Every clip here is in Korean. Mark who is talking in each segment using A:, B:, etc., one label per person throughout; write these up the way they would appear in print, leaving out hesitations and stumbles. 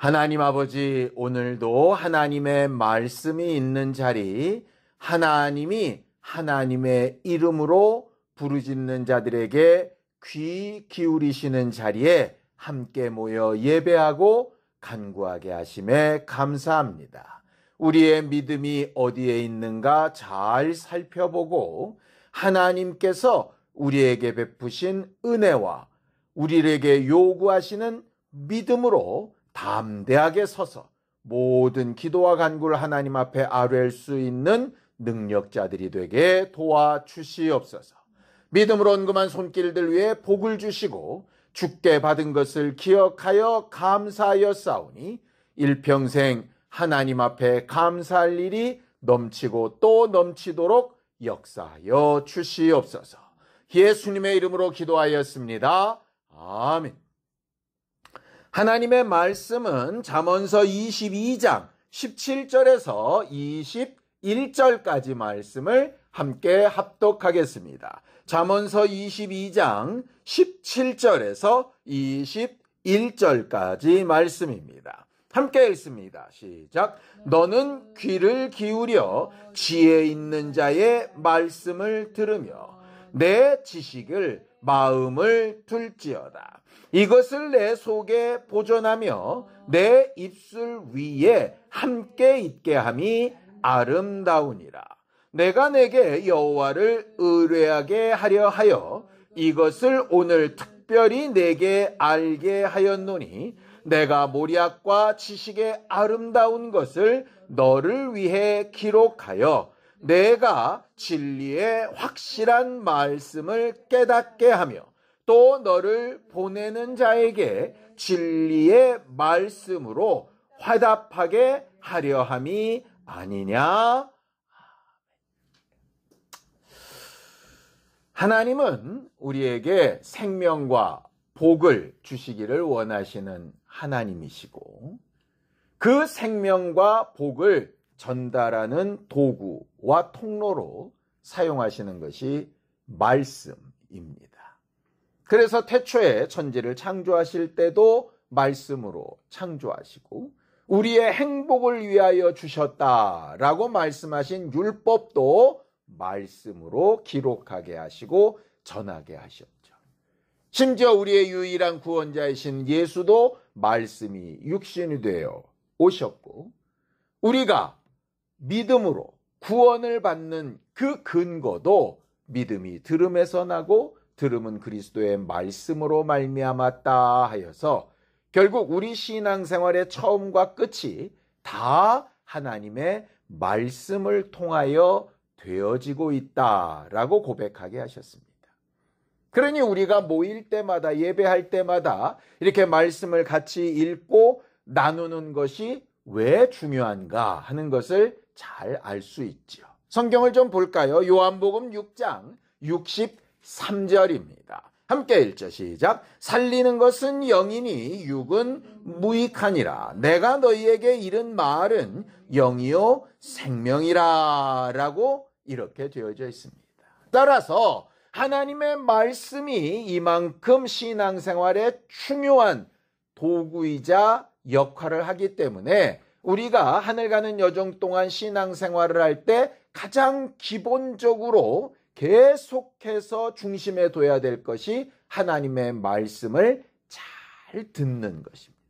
A: 하나님 아버지, 오늘도 하나님의 말씀이 있는 자리, 하나님이 하나님의 이름으로 부르짖는 자들에게 귀 기울이시는 자리에 함께 모여 예배하고 간구하게 하심에 감사합니다. 우리의 믿음이 어디에 있는가 잘 살펴보고 하나님께서 우리에게 베푸신 은혜와 우리에게 요구하시는 믿음으로 담대하게 서서 모든 기도와 간구를 하나님 앞에 아뢰일 수 있는 능력자들이 되게 도와주시옵소서. 믿음으로 언금한 손길들 위에 복을 주시고 주께 받은 것을 기억하여 감사하여 싸우니 일평생 하나님 앞에 감사할 일이 넘치고 또 넘치도록 역사하여 주시옵소서. 예수님의 이름으로 기도하였습니다. 아멘. 하나님의 말씀은 잠언서 22장 17절에서 21절까지 말씀을 함께 합독하겠습니다. 잠언서 22장 17절에서 21절까지 말씀입니다. 함께 읽습니다. 시작. 너는 귀를 기울여 지혜 있는 자의 말씀을 들으며 내 지식을 마음을 둘지어다. 이것을 내 속에 보존하며 내 입술 위에 함께 있게 함이 아름다우니라. 내가 내게 여호와를 의뢰하게 하려 하여 이것을 오늘 특별히 내게 알게 하였노니 내가 모략과 지식의 아름다운 것을 너를 위해 기록하여 내가 진리의 확실한 말씀을 깨닫게 하며 또 너를 보내는 자에게 진리의 말씀으로 화답하게 하려 함이 아니냐. 하나님은 우리에게 생명과 복을 주시기를 원하시는 하나님이시고 그 생명과 복을 전달하는 도구와 통로로 사용하시는 것이 말씀입니다. 그래서 태초에 천지를 창조하실 때도 말씀으로 창조하시고 우리의 행복을 위하여 주셨다라고 말씀하신 율법도 말씀으로 기록하게 하시고 전하게 하셨죠. 심지어 우리의 유일한 구원자이신 예수도 말씀이 육신이 되어 오셨고 우리가 믿음으로 구원을 받는 그 근거도 믿음이 들음에서 나고 들음은 그리스도의 말씀으로 말미암았다 하여서 결국 우리 신앙생활의 처음과 끝이 다 하나님의 말씀을 통하여 되어지고 있다라고 고백하게 하셨습니다. 그러니 우리가 모일 때마다 예배할 때마다 이렇게 말씀을 같이 읽고 나누는 것이 왜 중요한가 하는 것을 잘 알 수 있죠. 성경을 좀 볼까요? 요한복음 6장 63절입니다. 함께 읽죠. 시작. 살리는 것은 영이니 육은 무익하니라. 내가 너희에게 이른 말은 영이요 생명이라 라고 이렇게 되어져 있습니다. 따라서 하나님의 말씀이 이만큼 신앙생활에 중요한 도구이자 역할을 하기 때문에 우리가 하늘 가는 여정 동안 신앙생활을 할 때 가장 기본적으로 계속해서 중심에 둬야 될 것이 하나님의 말씀을 잘 듣는 것입니다.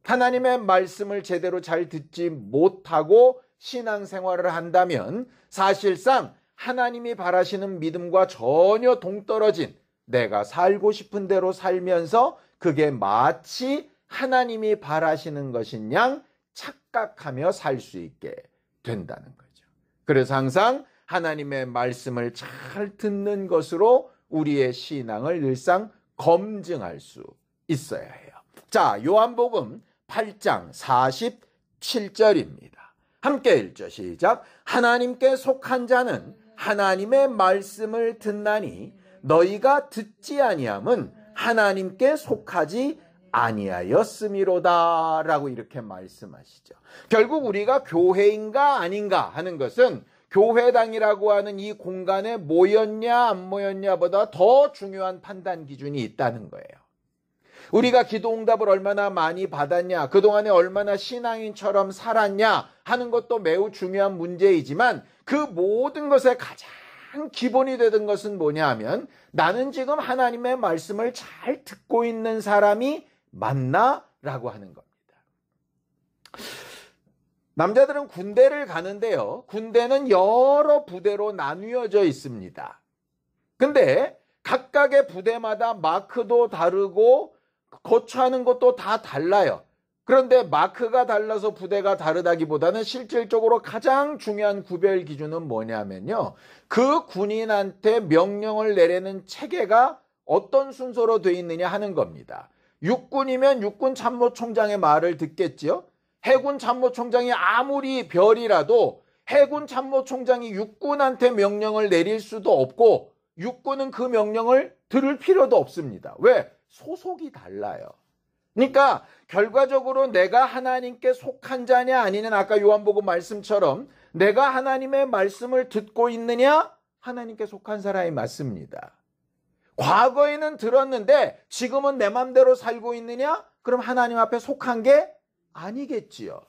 A: 하나님의 말씀을 제대로 잘 듣지 못하고 신앙생활을 한다면 사실상 하나님이 바라시는 믿음과 전혀 동떨어진 내가 살고 싶은 대로 살면서 그게 마치 하나님이 바라시는 것인 양 착각하며 살 수 있게 된다는 거죠. 그래서 항상 하나님의 말씀을 잘 듣는 것으로 우리의 신앙을 늘상 검증할 수 있어야 해요. 자, 요한복음 8장 47절입니다. 함께 읽죠. 시작. 하나님께 속한 자는 하나님의 말씀을 듣나니 너희가 듣지 아니함은 하나님께 속하지 아니하였음이로다 라고 이렇게 말씀하시죠. 결국 우리가 교회인가 아닌가 하는 것은 교회당이라고 하는 이 공간에 모였냐 안 모였냐보다 더 중요한 판단 기준이 있다는 거예요. 우리가 기도 응답을 얼마나 많이 받았냐, 그동안에 얼마나 신앙인처럼 살았냐 하는 것도 매우 중요한 문제이지만 그 모든 것의 가장 기본이 되던 것은 뭐냐 하면 나는 지금 하나님의 말씀을 잘 듣고 있는 사람이 맞나? 라고 하는 겁니다. 남자들은 군대를 가는데요. 군대는 여러 부대로 나뉘어져 있습니다. 근데 각각의 부대마다 마크도 다르고 거처하는 것도 다 달라요. 그런데 마크가 달라서 부대가 다르다기보다는 실질적으로 가장 중요한 구별 기준은 뭐냐면요. 그 군인한테 명령을 내리는 체계가 어떤 순서로 되어 있느냐 하는 겁니다. 육군이면 육군 참모총장의 말을 듣겠지요. 해군 참모총장이 아무리 별이라도 해군 참모총장이 육군한테 명령을 내릴 수도 없고 육군은 그 명령을 들을 필요도 없습니다. 왜? 소속이 달라요. 그러니까 결과적으로 내가 하나님께 속한 자냐 아니냐, 아까 요한복음 말씀처럼 내가 하나님의 말씀을 듣고 있느냐, 하나님께 속한 사람이 맞습니다. 과거에는 들었는데 지금은 내 맘대로 살고 있느냐? 그럼 하나님 앞에 속한 게 아니겠지요.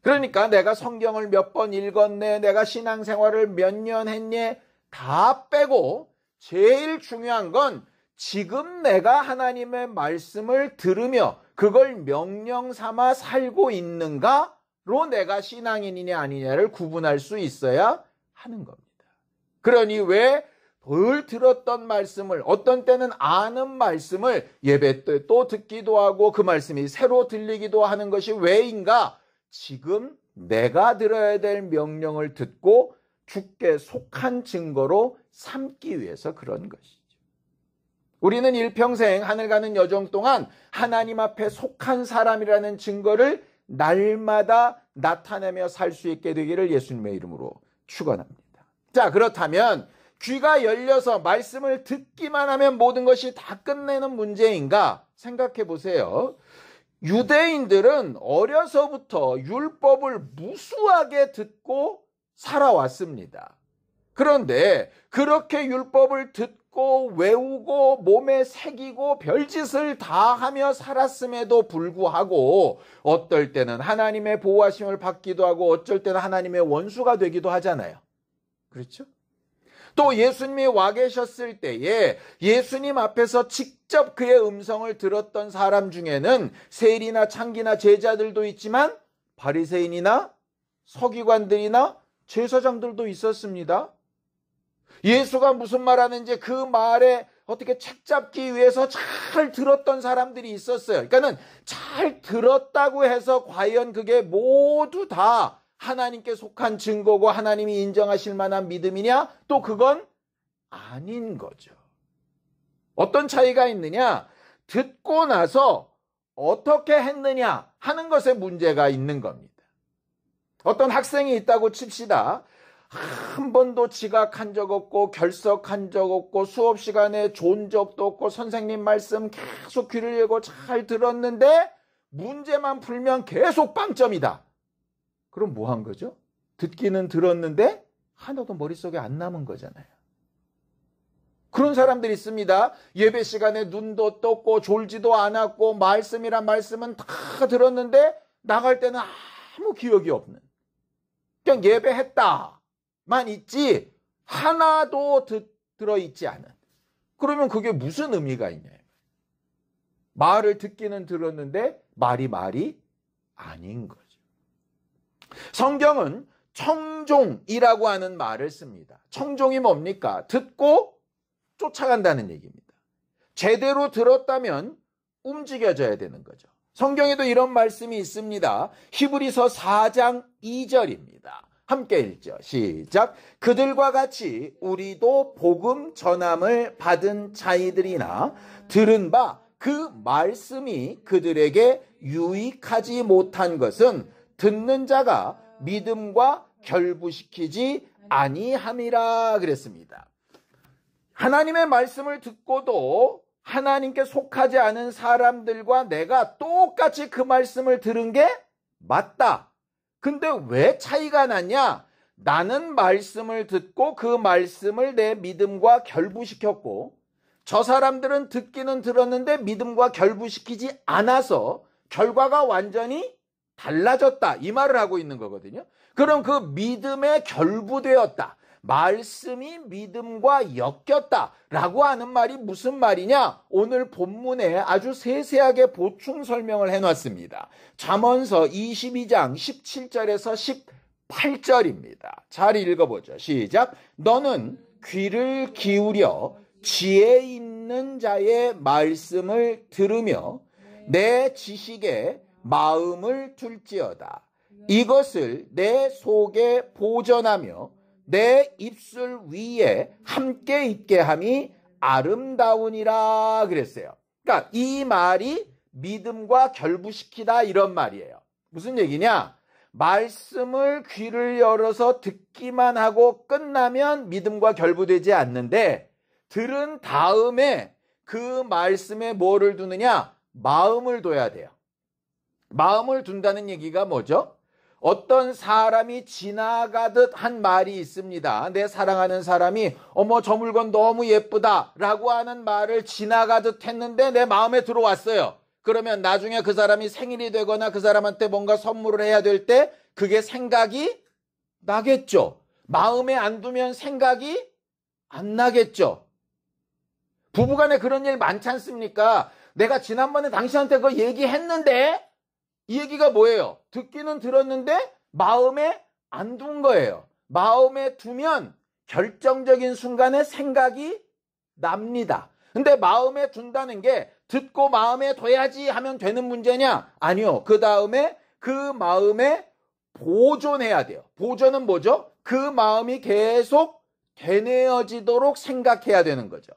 A: 그러니까 내가 성경을 몇 번 읽었네, 내가 신앙생활을 몇 년 했네, 다 빼고 제일 중요한 건 지금 내가 하나님의 말씀을 들으며 그걸 명령 삼아 살고 있는가로 내가 신앙인이냐 아니냐를 구분할 수 있어야 하는 겁니다. 그러니 왜 덜 들었던 말씀을, 어떤 때는 아는 말씀을 예배 때 또 듣기도 하고 그 말씀이 새로 들리기도 하는 것이 왜인가? 지금 내가 들어야 될 명령을 듣고 주께 속한 증거로 삼기 위해서 그런 것이죠. 우리는 일평생 하늘 가는 여정 동안 하나님 앞에 속한 사람이라는 증거를 날마다 나타내며 살 수 있게 되기를 예수님의 이름으로 축원합니다. 자, 그렇다면 귀가 열려서 말씀을 듣기만 하면 모든 것이 다 끝내는 문제인가? 생각해 보세요. 유대인들은 어려서부터 율법을 무수하게 듣고 살아왔습니다. 그런데 그렇게 율법을 듣고 외우고 몸에 새기고 별짓을 다 하며 살았음에도 불구하고 어떨 때는 하나님의 보호하심을 받기도 하고 어쩔 때는 하나님의 원수가 되기도 하잖아요. 그렇죠? 또 예수님이 와 계셨을 때에 예수님 앞에서 직접 그의 음성을 들었던 사람 중에는 세리나 창기나 제자들도 있지만 바리새인이나 서기관들이나 제사장들도 있었습니다. 예수가 무슨 말하는지 그 말에 어떻게 책 잡기 위해서 잘 들었던 사람들이 있었어요. 그러니까는 잘 들었다고 해서 과연 그게 모두 다 하나님께 속한 증거고 하나님이 인정하실 만한 믿음이냐? 또 그건 아닌 거죠. 어떤 차이가 있느냐? 듣고 나서 어떻게 했느냐 하는 것에 문제가 있는 겁니다. 어떤 학생이 있다고 칩시다. 한 번도 지각한 적 없고 결석한 적 없고 수업 시간에 존 적도 없고 선생님 말씀 계속 귀를 열고 잘 들었는데 문제만 풀면 계속 빵점이다. 그럼 뭐 한 거죠? 듣기는 들었는데 하나도 머릿속에 안 남은 거잖아요. 그런 사람들이 있습니다. 예배 시간에 눈도 떴고 졸지도 않았고 말씀이란 말씀은 다 들었는데 나갈 때는 아무 기억이 없는, 그냥 예배했다만 있지 하나도 들어있지 않은. 그러면 그게 무슨 의미가 있냐? 말을 듣기는 들었는데 말이 아닌 거죠. 성경은 청종이라고 하는 말을 씁니다. 청종이 뭡니까? 듣고 쫓아간다는 얘기입니다. 제대로 들었다면 움직여져야 되는 거죠. 성경에도 이런 말씀이 있습니다. 히브리서 4장 2절입니다. 함께 읽죠. 시작. 그들과 같이 우리도 복음 전함을 받은 자이들이나 들은 바 그 말씀이 그들에게 유익하지 못한 것은 듣는 자가 믿음과 결부시키지 아니함이라 그랬습니다. 하나님의 말씀을 듣고도 하나님께 속하지 않은 사람들과 내가 똑같이 그 말씀을 들은 게 맞다. 근데 왜 차이가 났냐? 나는 말씀을 듣고 그 말씀을 내 믿음과 결부시켰고 저 사람들은 듣기는 들었는데 믿음과 결부시키지 않아서 결과가 완전히 달라졌다. 이 말을 하고 있는 거거든요. 그럼 그 믿음에 결부되었다. 말씀이 믿음과 엮였다라고 하는 말이 무슨 말이냐? 오늘 본문에 아주 세세하게 보충 설명을 해놨습니다. 잠언서 22장 17절에서 18절입니다. 잘 읽어보죠. 시작. 너는 귀를 기울여 지혜 있는 자의 말씀을 들으며 내 지식에 마음을 둘지어다. 이것을 내 속에 보존하며 내 입술 위에 함께 있게 함이 아름다우니라 그랬어요. 그러니까 이 말이 믿음과 결부시키다 이런 말이에요. 무슨 얘기냐? 말씀을 귀를 열어서 듣기만 하고 끝나면 믿음과 결부되지 않는데 들은 다음에 그 말씀에 뭐를 두느냐? 마음을 둬야 돼요. 마음을 둔다는 얘기가 뭐죠? 어떤 사람이 지나가듯 한 말이 있습니다. 내 사랑하는 사람이 어머 저 물건 너무 예쁘다 라고 하는 말을 지나가듯 했는데 내 마음에 들어왔어요. 그러면 나중에 그 사람이 생일이 되거나 그 사람한테 뭔가 선물을 해야 될 때 그게 생각이 나겠죠. 마음에 안 두면 생각이 안 나겠죠. 부부간에 그런 일 많지 않습니까? 내가 지난번에 당신한테 그거 얘기했는데 이 얘기가 뭐예요? 듣기는 들었는데 마음에 안 둔 거예요. 마음에 두면 결정적인 순간에 생각이 납니다. 근데 마음에 둔다는 게 듣고 마음에 둬야지 하면 되는 문제냐? 아니요. 그 다음에 그 마음에 보존해야 돼요. 보존은 뭐죠? 그 마음이 계속 되뇌어지도록 생각해야 되는 거죠.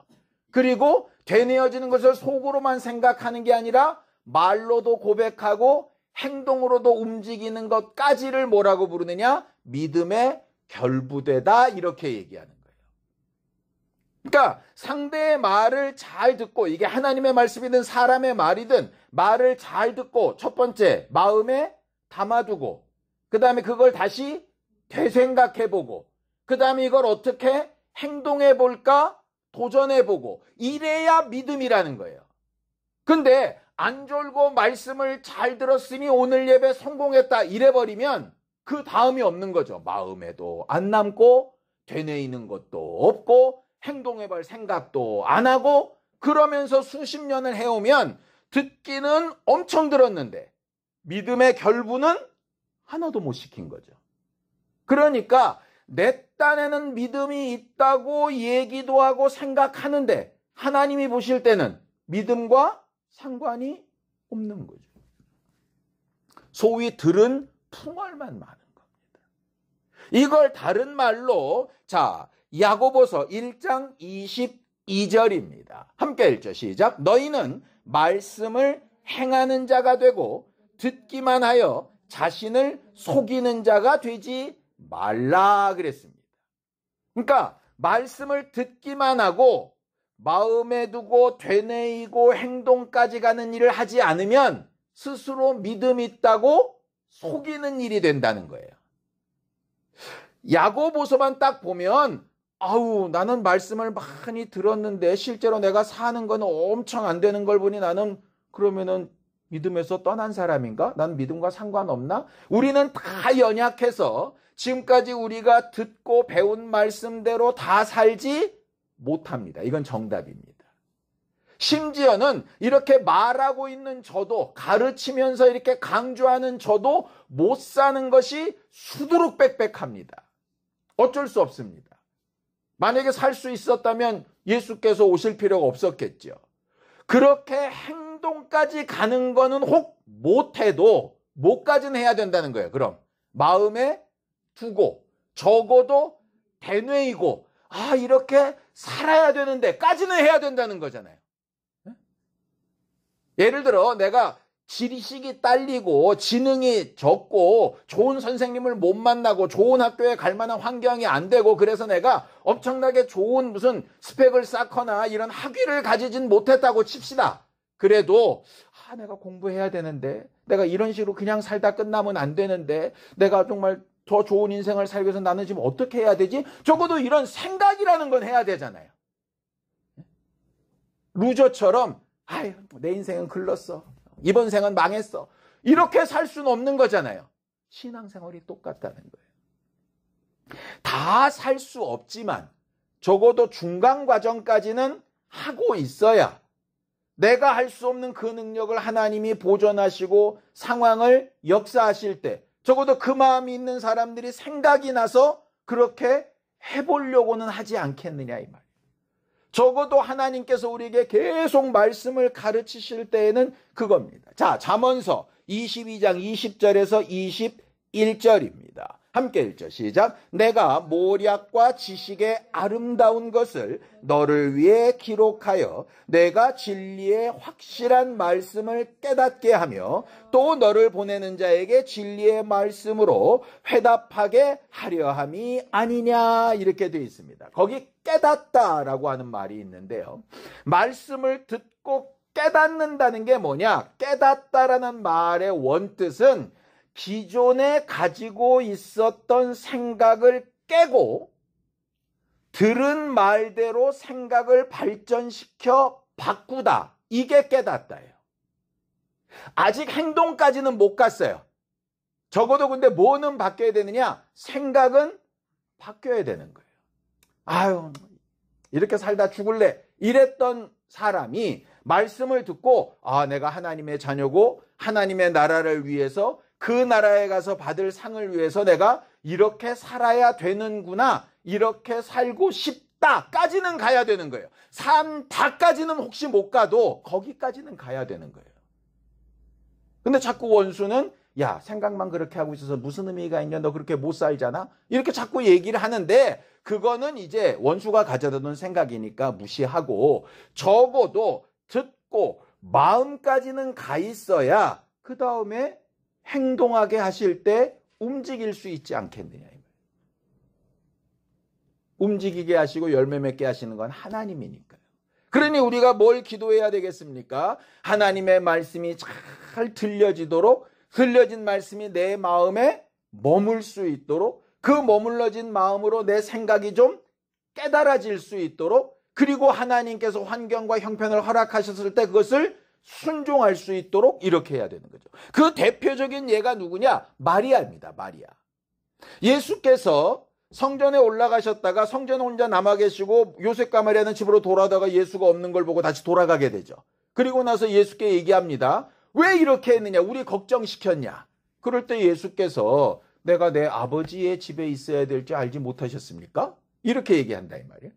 A: 그리고 되뇌어지는 것을 속으로만 생각하는 게 아니라 말로도 고백하고 행동으로도 움직이는 것까지를 뭐라고 부르느냐? 믿음에 결부되다 이렇게 얘기하는 거예요. 그러니까 상대의 말을 잘 듣고 이게 하나님의 말씀이든 사람의 말이든 말을 잘 듣고 첫 번째 마음에 담아두고 그 다음에 그걸 다시 되생각해보고 그 다음에 이걸 어떻게 행동해볼까 도전해보고 이래야 믿음이라는 거예요. 근데 안 졸고 말씀을 잘 들었으니 오늘 예배 성공했다 이래버리면 그 다음이 없는 거죠. 마음에도 안 남고 되뇌이는 것도 없고 행동해볼 생각도 안 하고 그러면서 수십 년을 해오면 듣기는 엄청 들었는데 믿음의 결부는 하나도 못 시킨 거죠. 그러니까 내 딴에는 믿음이 있다고 얘기도 하고 생각하는데 하나님이 보실 때는 믿음과 상관이 없는 거죠. 소위 들은 풍월만 많은 겁니다. 이걸 다른 말로 자 야고보서 1장 22절입니다. 함께 읽죠. 시작. 너희는 말씀을 행하는 자가 되고 듣기만 하여 자신을 속이는 자가 되지 말라 그랬습니다. 그러니까 말씀을 듣기만 하고 마음에 두고 되뇌이고 행동까지 가는 일을 하지 않으면 스스로 믿음이 있다고 속이는 일이 된다는 거예요. 야고보서만 딱 보면 아우 나는 말씀을 많이 들었는데 실제로 내가 사는 건 엄청 안 되는 걸 보니 나는 그러면은 믿음에서 떠난 사람인가? 난 믿음과 상관없나? 우리는 다 연약해서 지금까지 우리가 듣고 배운 말씀대로 다 살지 못합니다. 이건 정답입니다. 심지어는 이렇게 말하고 있는 저도 가르치면서 이렇게 강조하는 저도 못 사는 것이 수두룩빽빽합니다. 어쩔 수 없습니다. 만약에 살 수 있었다면 예수께서 오실 필요가 없었겠죠. 그렇게 행동까지 가는 거는 혹 못해도 뭐까지는 해야 된다는 거예요. 그럼 마음에 두고 적어도 되뇌이고 이렇게 살아야 되는데 까지는 해야 된다는 거잖아요. 예를 들어 내가 지식이 딸리고 지능이 적고 좋은 선생님을 못 만나고 좋은 학교에 갈 만한 환경이 안 되고 그래서 내가 엄청나게 좋은 무슨 스펙을 쌓거나 이런 학위를 가지진 못했다고 칩시다. 그래도 내가 공부해야 되는데 내가 이런 식으로 그냥 살다 끝나면 안 되는데 내가 정말 더 좋은 인생을 살기 위해서 나는 지금 어떻게 해야 되지? 적어도 이런 생각이라는 건 해야 되잖아요. 루저처럼 아유, 내 인생은 글렀어. 이번 생은 망했어. 이렇게 살 수는 없는 거잖아요. 신앙생활이 똑같다는 거예요. 다 살 수 없지만 적어도 중간 과정까지는 하고 있어야 내가 할 수 없는 그 능력을 하나님이 보존하시고 상황을 역사하실 때 적어도 그 마음이 있는 사람들이 생각이 나서 그렇게 해보려고는 하지 않겠느냐 이 말이에요. 적어도 하나님께서 우리에게 계속 말씀을 가르치실 때에는 그겁니다. 자, 잠언서 22장 20절에서 21절입니다. 함께 읽죠. 시작. 내가 모략과 지식의 아름다운 것을 너를 위해 기록하여 내가 진리의 확실한 말씀을 깨닫게 하며 또 너를 보내는 자에게 진리의 말씀으로 회답하게 하려 함이 아니냐 이렇게 되어 있습니다. 거기 깨닫다라고 하는 말이 있는데요. 말씀을 듣고 깨닫는다는 게 뭐냐? 깨닫다라는 말의 원뜻은 기존에 가지고 있었던 생각을 깨고 들은 말대로 생각을 발전시켜 바꾸다. 이게 깨닫다예요. 아직 행동까지는 못 갔어요. 적어도 근데 뭐는 바뀌어야 되느냐? 생각은 바뀌어야 되는 거예요. 아유, 이렇게 살다 죽을래. 이랬던 사람이 말씀을 듣고 아, 내가 하나님의 자녀고 하나님의 나라를 위해서 그 나라에 가서 받을 상을 위해서 내가 이렇게 살아야 되는구나. 이렇게 살고 싶다까지는 가야 되는 거예요. 삶 다까지는 혹시 못 가도 거기까지는 가야 되는 거예요. 근데 자꾸 원수는 야, 생각만 그렇게 하고 있어서 무슨 의미가 있냐? 너 그렇게 못 살잖아? 이렇게 자꾸 얘기를 하는데 그거는 이제 원수가 가져다 놓은 생각이니까 무시하고 적어도 듣고 마음까지는 가 있어야 그 다음에 행동하게 하실 때 움직일 수 있지 않겠느냐. 움직이게 하시고 열매 맺게 하시는 건 하나님이니까요. 그러니 우리가 뭘 기도해야 되겠습니까? 하나님의 말씀이 잘 들려지도록 들려진 말씀이 내 마음에 머물 수 있도록 그 머물러진 마음으로 내 생각이 좀 깨달아질 수 있도록 그리고 하나님께서 환경과 형편을 허락하셨을 때 그것을 순종할 수 있도록 이렇게 해야 되는 거죠. 그 대표적인 예가 누구냐? 마리아입니다. 마리아. 예수께서 성전에 올라가셨다가 성전에 혼자 남아 계시고 요셉과 마리아는 집으로 돌아다가 예수가 없는 걸 보고 다시 돌아가게 되죠. 그리고 나서 예수께 얘기합니다. 왜 이렇게 했느냐? 우리 걱정시켰냐? 그럴 때 예수께서 내가 내 아버지의 집에 있어야 될지 알지 못하셨습니까? 이렇게 얘기한다 이 말이에요.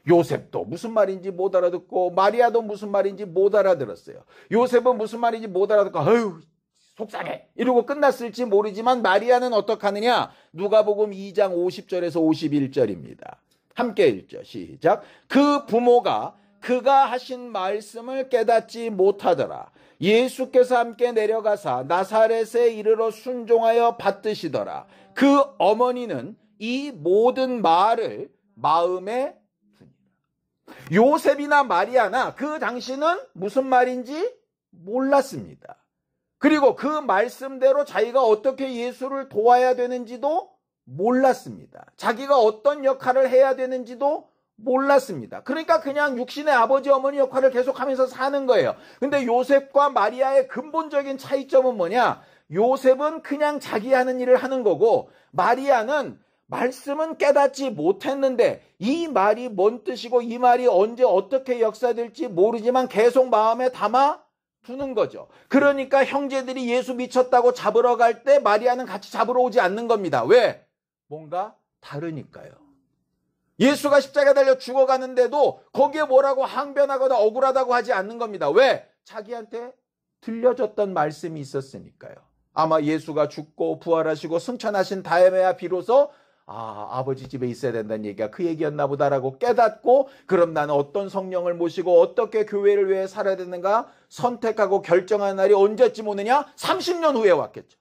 A: 요셉도 무슨 말인지 못 알아듣고 마리아도 무슨 말인지 못 알아들었어요. 요셉은 무슨 말인지 못 알아듣고 아유 속상해 이러고 끝났을지 모르지만 마리아는 어떡하느냐? 누가복음 2장 50절에서 51절입니다. 함께 읽죠. 시작. 그 부모가 그가 하신 말씀을 깨닫지 못하더라. 예수께서 함께 내려가사 나사렛에 이르러 순종하여 받드시더라. 그 어머니는 이 모든 말을 마음에 요셉이나 마리아나 그 당시는 무슨 말인지 몰랐습니다. 그리고 그 말씀대로 자기가 어떻게 예수를 도와야 되는지도 몰랐습니다. 자기가 어떤 역할을 해야 되는지도 몰랐습니다. 그러니까 그냥 육신의 아버지 어머니 역할을 계속하면서 사는 거예요. 근데 요셉과 마리아의 근본적인 차이점은 뭐냐? 요셉은 그냥 자기 하는 일을 하는 거고 마리아는 말씀은 깨닫지 못했는데 이 말이 뭔 뜻이고 이 말이 언제 어떻게 역사될지 모르지만 계속 마음에 담아 두는 거죠. 그러니까 형제들이 예수 미쳤다고 잡으러 갈 때 마리아는 같이 잡으러 오지 않는 겁니다. 왜? 뭔가 다르니까요. 예수가 십자가에 달려 죽어가는데도 거기에 뭐라고 항변하거나 억울하다고 하지 않는 겁니다. 왜? 자기한테 들려졌던 말씀이 있었으니까요. 아마 예수가 죽고 부활하시고 승천하신 다음에야 비로소 아버지 집에 있어야 된다는 얘기가 그 얘기였나 보다라고 깨닫고 그럼 나는 어떤 성령을 모시고 어떻게 교회를 위해 살아야 되는가 선택하고 결정하는 날이 언제쯤 오느냐? 30년 후에 왔겠죠.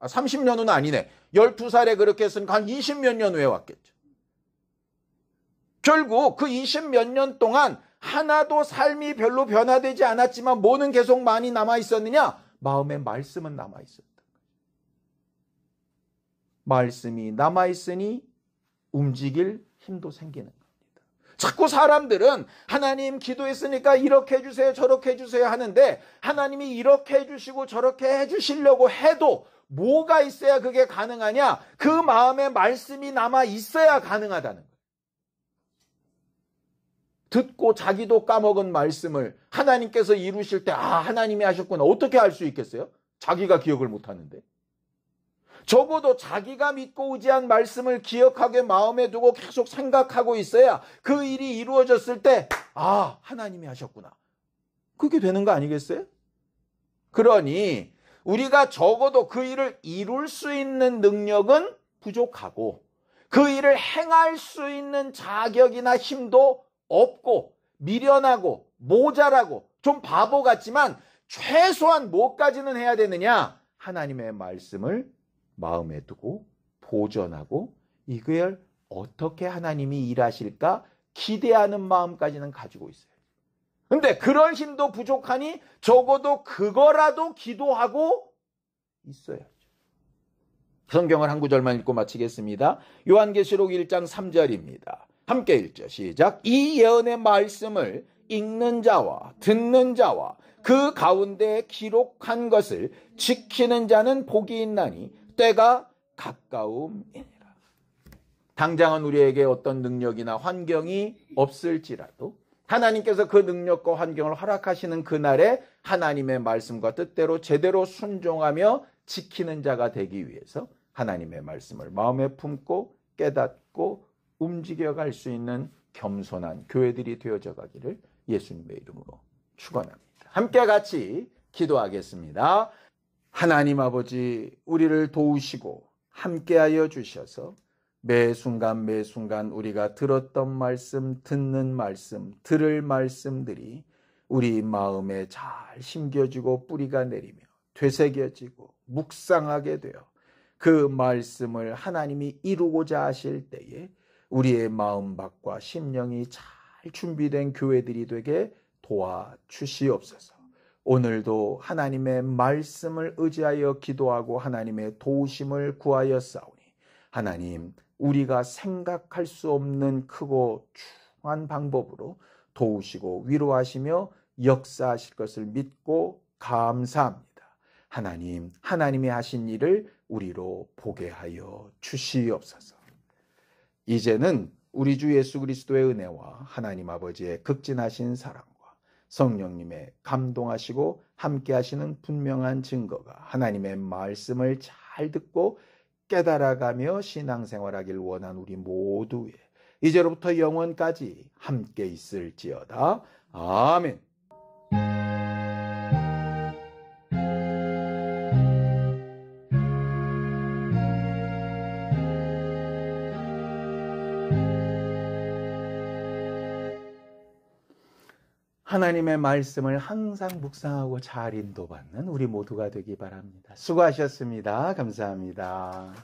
A: 30년 후는 아니네. 12살에 그렇게 했으니까 한 20몇 년 후에 왔겠죠. 결국 그 20몇 년 동안 하나도 삶이 별로 변화되지 않았지만 뭐는 계속 많이 남아있었느냐? 마음의 말씀은 남아있었다. 말씀이 남아있으니 움직일 힘도 생기는 겁니다. 자꾸 사람들은 하나님 기도했으니까 이렇게 해주세요, 저렇게 해주세요 하는데 하나님이 이렇게 해주시고 저렇게 해주시려고 해도 뭐가 있어야 그게 가능하냐? 그 마음에 말씀이 남아 있어야 가능하다는 거예요. 듣고 자기도 까먹은 말씀을 하나님께서 이루실 때 하나님이 하셨구나. 어떻게 알 수 있겠어요? 자기가 기억을 못하는데. 적어도 자기가 믿고 의지한 말씀을 기억하게 마음에 두고 계속 생각하고 있어야 그 일이 이루어졌을 때 하나님이 하셨구나. 그게 되는 거 아니겠어요? 그러니 우리가 적어도 그 일을 이룰 수 있는 능력은 부족하고 그 일을 행할 수 있는 자격이나 힘도 없고 미련하고 모자라고 좀 바보 같지만 최소한 뭐까지는 해야 되느냐? 하나님의 말씀을 마음에 두고 보존하고 이걸 어떻게 하나님이 일하실까 기대하는 마음까지는 가지고 있어요. 근데 그런 힘도 부족하니 적어도 그거라도 기도하고 있어야죠. 성경을 한 구절만 읽고 마치겠습니다. 요한계시록 1장 3절입니다. 함께 읽죠. 시작. 이 예언의 말씀을 읽는 자와 듣는 자와 그 가운데 기록한 것을 지키는 자는 복이 있나니 때가 가까움이니라. 당장은 우리에게 어떤 능력이나 환경이 없을지라도 하나님께서 그 능력과 환경을 허락하시는 그날에 하나님의 말씀과 뜻대로 제대로 순종하며 지키는 자가 되기 위해서 하나님의 말씀을 마음에 품고 깨닫고 움직여갈 수 있는 겸손한 교회들이 되어져 가기를 예수님의 이름으로 축원합니다. 함께 같이 기도하겠습니다. 하나님 아버지, 우리를 도우시고 함께하여 주셔서 매 순간 매 순간 우리가 들었던 말씀, 듣는 말씀, 들을 말씀들이 우리 마음에 잘 심겨지고 뿌리가 내리며 되새겨지고 묵상하게 되어 그 말씀을 하나님이 이루고자 하실 때에 우리의 마음밭과 심령이 잘 준비된 교회들이 되게 도와주시옵소서. 오늘도 하나님의 말씀을 의지하여 기도하고 하나님의 도우심을 구하여 싸우니 하나님, 우리가 생각할 수 없는 크고 중한 방법으로 도우시고 위로하시며 역사하실 것을 믿고 감사합니다. 하나님, 하나님이 하신 일을 우리로 보게 하여 주시옵소서. 이제는 우리 주 예수 그리스도의 은혜와 하나님 아버지의 극진하신 사랑과 성령님의 감동하시고 함께 하시는 분명한 증거가 하나님의 말씀을 잘 듣고 깨달아가며 신앙생활하길 원한 우리 모두의 이제로부터 영원까지 함께 있을지어다. 아멘. 하나님의 말씀을 항상 묵상하고 잘 인도받는 우리 모두가 되기 바랍니다. 수고하셨습니다. 감사합니다.